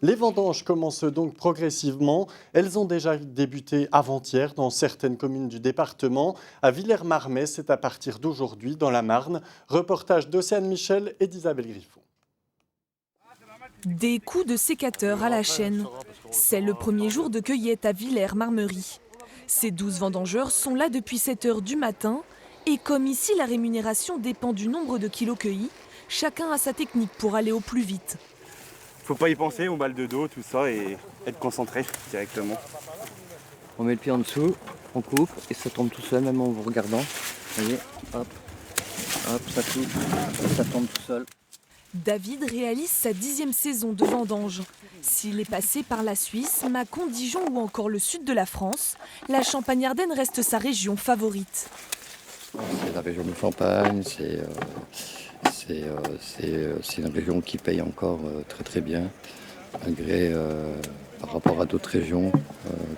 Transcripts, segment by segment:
Les vendanges commencent donc progressivement. Elles ont déjà débuté avant-hier dans certaines communes du département. À Villers-Marmais, c'est à partir d'aujourd'hui dans la Marne. Reportage d'Océane Michel et d'Isabelle Griffon. Des coups de sécateur à la chaîne. C'est le premier jour de cueillette à Villers-Marmerie. Ces 12 vendangeurs sont là depuis 7 heures du matin. Et comme ici, la rémunération dépend du nombre de kilos cueillis, chacun a sa technique pour aller au plus vite. Faut pas y penser, on balle de dos, tout ça, et être concentré directement. On met le pied en dessous, on coupe et ça tombe tout seul, même en vous regardant. Vous voyez, hop, hop, ça coupe, ça tombe tout seul. David réalise sa 10e saison de vendange. S'il est passé par la Suisse, Mâcon, Dijon ou encore le sud de la France, la Champagne-Ardenne reste sa région favorite. C'est la région de Champagne, c'est une région qui paye encore très bien, malgré par rapport à d'autres régions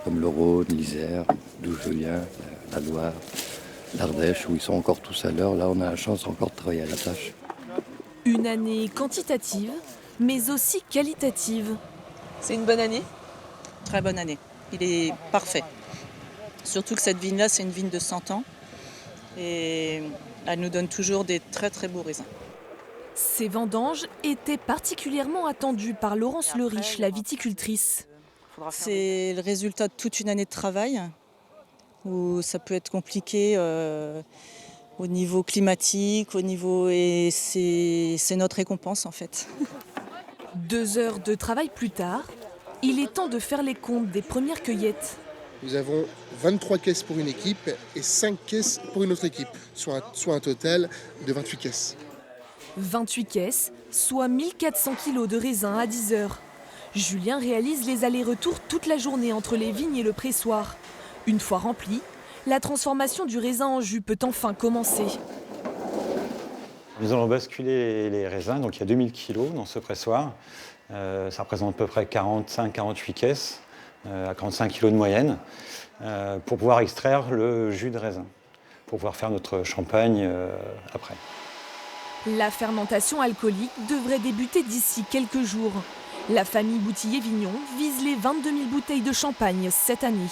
comme le Rhône, l'Isère, d'où je viens, la Loire, l'Ardèche, où ils sont encore tous à l'heure. Là, on a la chance encore de travailler à la tâche. Une année quantitative, mais aussi qualitative. C'est une bonne année, très bonne année. Il est parfait. Surtout que cette vigne-là, c'est une vigne de 100 ans. Et elle nous donne toujours des très très beaux raisins. Ces vendanges étaient particulièrement attendues par Laurence Leriche, la viticultrice. C'est le résultat de toute une année de travail, où ça peut être compliqué au niveau climatique, et c'est notre récompense en fait. 2 heures de travail plus tard, il est temps de faire les comptes des premières cueillettes. Nous avons 23 caisses pour une équipe et 5 caisses pour une autre équipe, soit un total de 28 caisses. 28 caisses, soit 1400 kilos de raisins à 10 heures. Julien réalise les allers-retours toute la journée entre les vignes et le pressoir. Une fois rempli, la transformation du raisin en jus peut enfin commencer. Nous allons basculer les raisins, donc il y a 2000 kilos dans ce pressoir. Ça représente à peu près 45-48 caisses. À 45 kg de moyenne, pour pouvoir extraire le jus de raisin, pour pouvoir faire notre champagne après. La fermentation alcoolique devrait débuter d'ici quelques jours. La famille Boutillier-Vignon vise les 22 000 bouteilles de champagne cette année.